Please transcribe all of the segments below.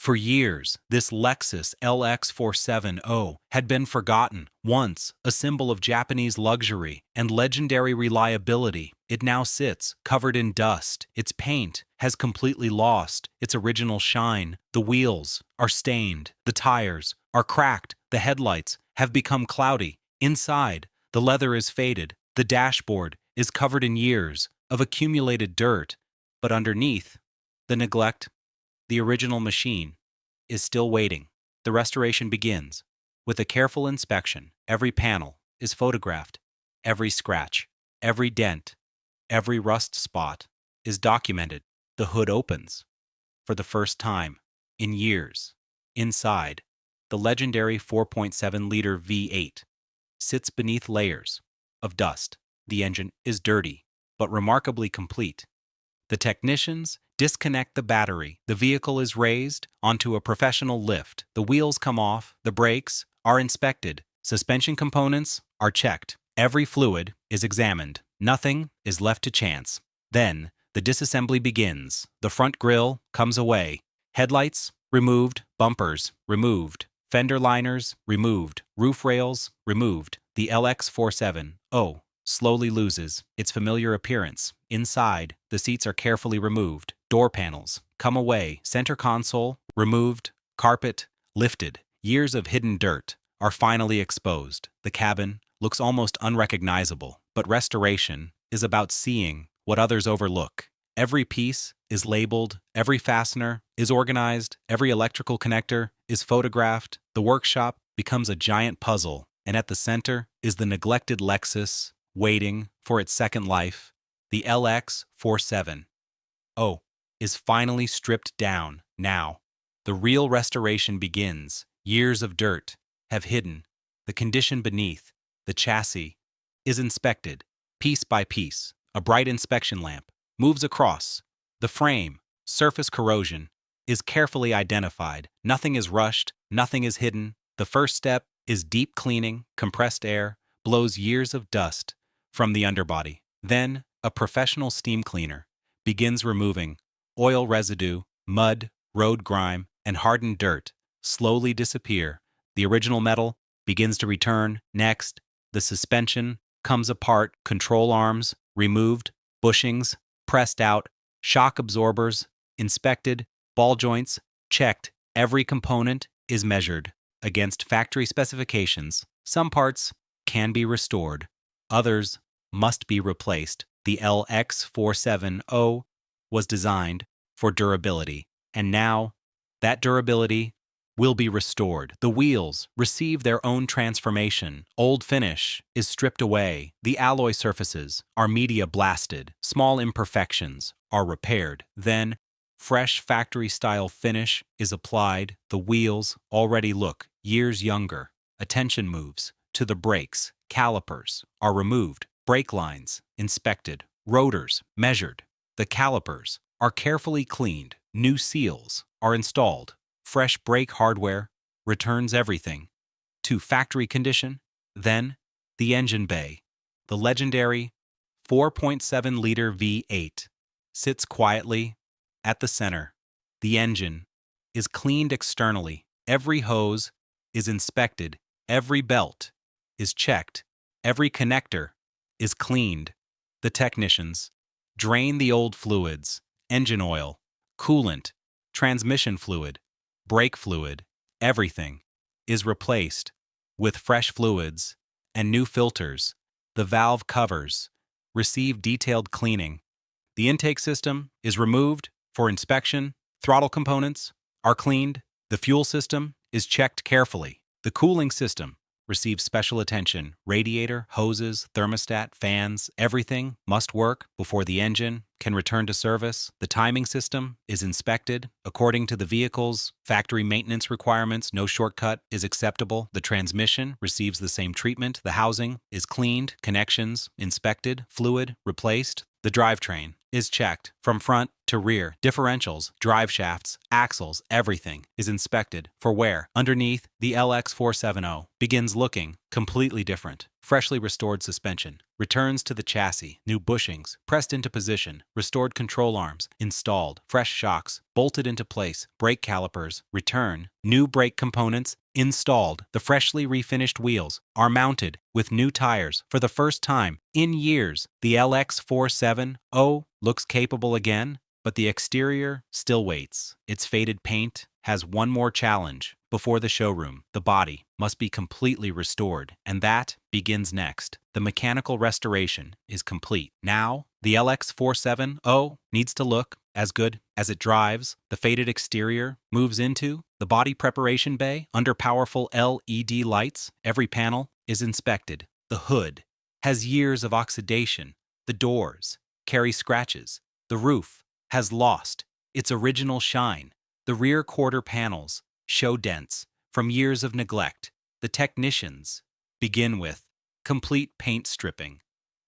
For years, this Lexus LX470 had been forgotten. Once a symbol of Japanese luxury and legendary reliability, it now sits covered in dust. Its paint has completely lost its original shine. The wheels are stained, the tires are cracked, the headlights have become cloudy. Inside, the leather is faded, the dashboard is covered in years of accumulated dirt. But underneath the neglect, the original machine is still waiting. The restoration begins with a careful inspection. Every panel is photographed. Every scratch, every dent, every rust spot is documented. The hood opens for the first time in years. Inside, the legendary 4.7-liter V8 sits beneath layers of dust. The engine is dirty, but remarkably complete. The technicians disconnect the battery. The vehicle is raised onto a professional lift. The wheels come off. The brakes are inspected. Suspension components are checked. Every fluid is examined. Nothing is left to chance. Then, the disassembly begins. The front grille comes away. Headlights removed. Bumpers removed. Fender liners removed. Roof rails removed. The LX470 slowly loses its familiar appearance. Inside, the seats are carefully removed. Door panels come away. Center console removed. Carpet lifted. Years of hidden dirt are finally exposed. The cabin looks almost unrecognizable, but restoration is about seeing what others overlook. Every piece is labeled. Every fastener is organized. Every electrical connector is photographed. The workshop becomes a giant puzzle, and at the center is the neglected Lexus waiting for its second life. The LX470 is finally stripped down. Now, the real restoration begins. Years of dirt have hidden the condition beneath. The chassis is inspected piece by piece. A bright inspection lamp moves across the frame. Surface corrosion is carefully identified. Nothing is rushed, nothing is hidden. The first step is deep cleaning. Compressed air blows years of dust from the underbody. Then, a professional steam cleaner begins removing oil residue. Mud, road grime, and hardened dirt slowly disappear. The original metal begins to return. Next, the suspension comes apart. Control arms removed. Bushings pressed out. Shock absorbers inspected. Ball joints checked. Every component is measured against factory specifications. Some parts can be restored. Others must be replaced. The LX470 was designed for durability, and now that durability will be restored. The wheels receive their own transformation. Old finish is stripped away. The alloy surfaces are media blasted. Small imperfections are repaired. Then, fresh factory-style finish is applied. The wheels already look years younger. Attention moves to the brakes. Calipers are removed. Brake lines inspected. Rotors measured. The calipers are carefully cleaned. New seals are installed. Fresh brake hardware returns everything to factory condition. Then, the engine bay. The legendary 4.7-liter V8 sits quietly at the center. The engine is cleaned externally. Every hose is inspected. Every belt is checked. Every connector is cleaned. The technicians drain the old fluids. Engine oil, coolant, transmission fluid, brake fluid, everything is replaced with fresh fluids and new filters. The valve covers receive detailed cleaning. The intake system is removed for inspection. Throttle components are cleaned. The fuel system is checked carefully. The cooling system receives special attention. Radiator, hoses, thermostat, fans, everything must work before the engine can return to service. The timing system is inspected according to the vehicle's factory maintenance requirements. No shortcut is acceptable. The transmission receives the same treatment. The housing is cleaned, connections inspected, fluid replaced. The drivetrain is checked from front to rear. Differentials, drive shafts, axles, everything is inspected for wear. Underneath, the LX470 begins looking completely different. Freshly restored suspension returns to the chassis, new bushings pressed into position, restored control arms installed, fresh shocks bolted into place, brake calipers return, new brake components installed. The freshly refinished wheels are mounted with new tires for the first time in years. The LX470 looks capable again, but the exterior still waits. Its faded paint has one more challenge. Before the showroom, the body must be completely restored, and that begins next. The mechanical restoration is complete. Now, the LX470 needs to look as good as it drives. The faded exterior moves into the body preparation bay under powerful LED lights. Every panel is inspected. The hood has years of oxidation. The doors carry scratches. The roof has lost its original shine. The rear quarter panels show dents from years of neglect. The technicians begin with complete paint stripping.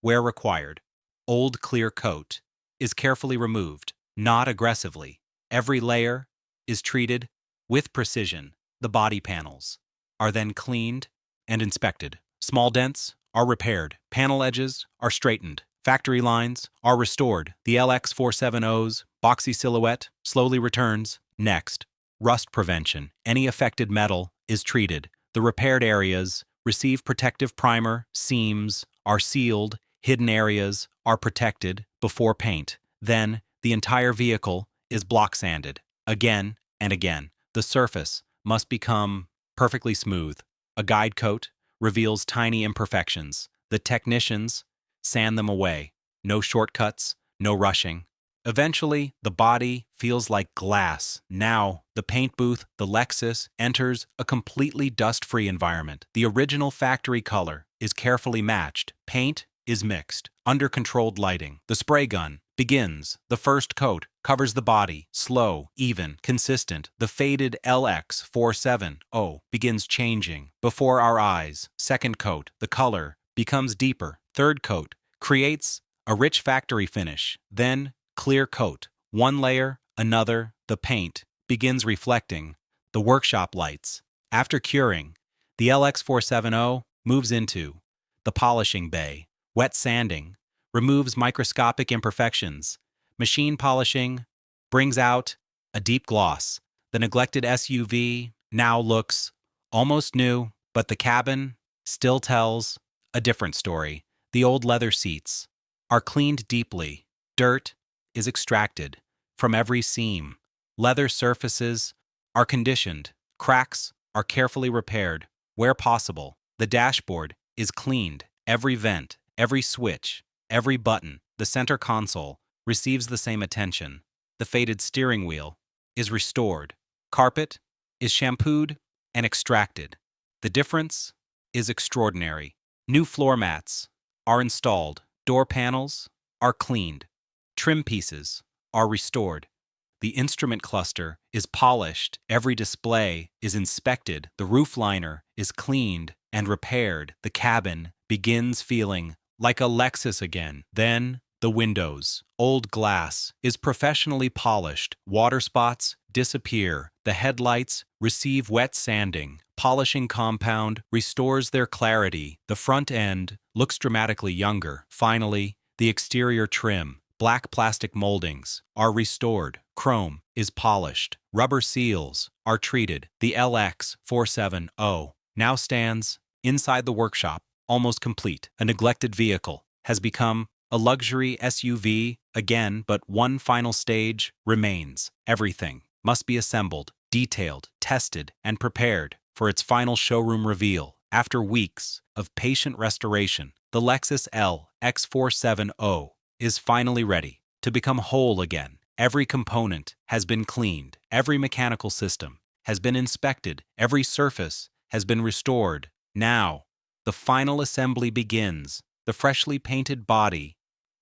Where required, old clear coat is carefully removed, not aggressively. Every layer is treated with precision. The body panels are then cleaned and inspected. Small dents are repaired. Panel edges are straightened. Factory lines are restored. The LX470's boxy silhouette slowly returns. Next, rust prevention. Any affected metal is treated. The repaired areas receive protective primer. Seams are sealed. Hidden areas are protected before paint. Then, the entire vehicle is block sanded again and again. The surface must become perfectly smooth. A guide coat reveals tiny imperfections. The technicians sand them away. No shortcuts, no rushing. Eventually, the body feels like glass. Now, the paint booth, the Lexus, enters a completely dust-free environment. The original factory color is carefully matched. Paint is mixed. Under controlled lighting, the spray gun begins. The first coat covers the body. Slow, even, consistent. The faded LX470 begins changing before our eyes. Second coat, the color becomes deeper. Third coat creates a rich factory finish. Then, clear coat. One layer, another, the paint begins reflecting the workshop lights. After curing, the LX470 moves into the polishing bay. Wet sanding removes microscopic imperfections. Machine polishing brings out a deep gloss. The neglected SUV now looks almost new, but the cabin still tells a different story. The old leather seats are cleaned deeply. Dirt is extracted from every seam. Leather surfaces are conditioned. Cracks are carefully repaired. Where possible, the dashboard is cleaned. Every vent, every switch, every button. The center console receives the same attention. The faded steering wheel is restored. Carpet is shampooed and extracted. The difference is extraordinary. New floor mats are installed. Door panels are cleaned. Trim pieces are restored. The instrument cluster is polished. Every display is inspected. The roof liner is cleaned and repaired. The cabin begins feeling like a Lexus again. Then, the windows. Old glass is professionally polished. Water spots disappear. The headlights receive wet sanding. Polishing compound restores their clarity. The front end looks dramatically younger. Finally, the exterior trim. Black plastic moldings are restored. Chrome is polished. Rubber seals are treated. The LX470 now stands inside the workshop, almost complete. A neglected vehicle has become a luxury SUV again, but one final stage remains. Everything must be assembled, detailed, tested, and prepared for its final showroom reveal. After weeks of patient restoration, the Lexus LX470 is finally ready to become whole again. Every component has been cleaned. Every mechanical system has been inspected. Every surface has been restored. Now, the final assembly begins. The freshly painted body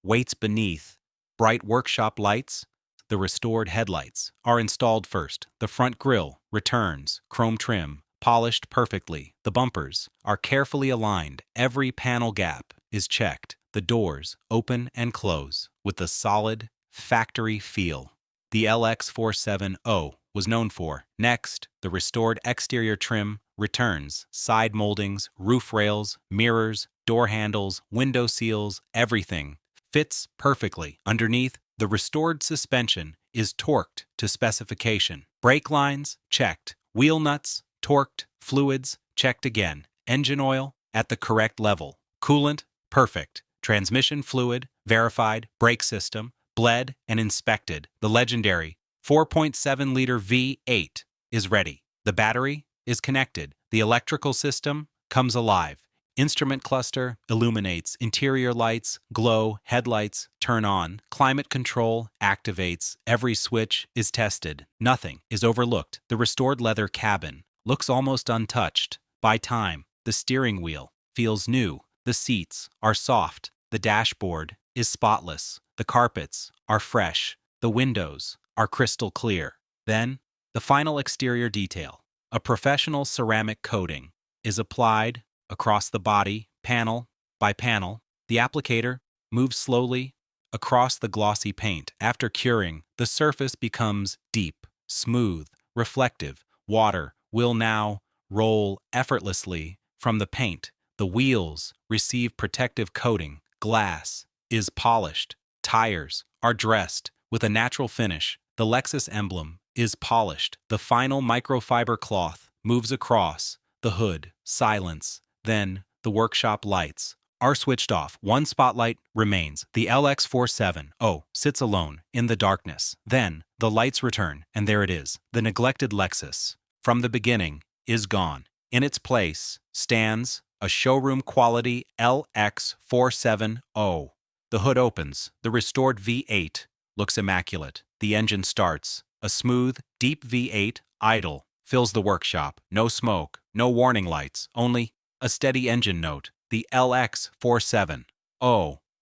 waits beneath bright workshop lights. The restored headlights are installed first. The front grille returns, chrome trim, polished perfectly. The bumpers are carefully aligned. Every panel gap is checked. The doors open and close with a solid, factory feel the LX470 was known for. Next, the restored exterior trim returns, side moldings, roof rails, mirrors, door handles, window seals, everything fits perfectly. Underneath, the restored suspension is torqued to specification. Brake lines, checked. Wheel nuts, torqued. Fluids, checked again. Engine oil, at the correct level. Coolant, perfect. Transmission fluid, verified. Brake system, bled and inspected. The legendary 4.7-liter V8 is ready. The battery is connected. The electrical system comes alive. Instrument cluster illuminates. Interior lights glow. Headlights turn on. Climate control activates. Every switch is tested. Nothing is overlooked. The restored leather cabin looks almost untouched by time. The steering wheel feels new. The seats are soft. The dashboard is spotless. The carpets are fresh. The windows are crystal clear. Then, the final exterior detail. A professional ceramic coating is applied across the body, panel by panel. The applicator moves slowly across the glossy paint. After curing, the surface becomes deep, smooth, reflective. Water will now roll effortlessly from the paint. The wheels receive protective coating. Glass is polished. Tires are dressed with a natural finish. The Lexus emblem is polished. The final microfiber cloth moves across the hood. Silence. Then, the workshop lights are switched off. One spotlight remains. The LX470 sits alone in the darkness. Then, the lights return, and there it is. The neglected Lexus, from the beginning, is gone. In its place stands a showroom-quality LX470. The hood opens. The restored V8 looks immaculate. The engine starts. A smooth, deep V8 idle fills the workshop. No smoke, no warning lights, only a steady engine note. The LX470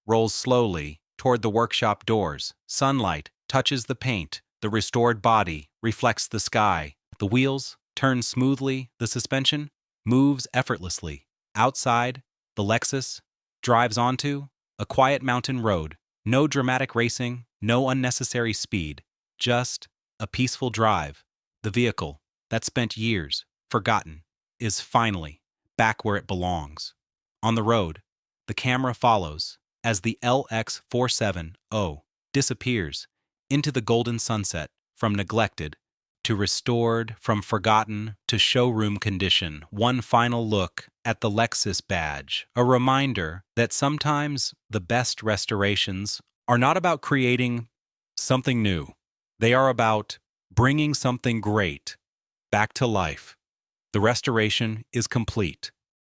rolls slowly toward the workshop doors. Sunlight touches the paint. The restored body reflects the sky. The wheels turn smoothly. The suspension moves effortlessly. Outside, the Lexus drives onto a quiet mountain road. No dramatic racing, no unnecessary speed, just a peaceful drive. The vehicle that spent years forgotten is finally back where it belongs. On the road, the camera follows as the LX470 disappears into the golden sunset, from neglected to restored, from forgotten to showroom condition. One final look at the Lexus badge, a reminder that sometimes the best restorations are not about creating something new. They are about bringing something great back to life. The restoration is complete.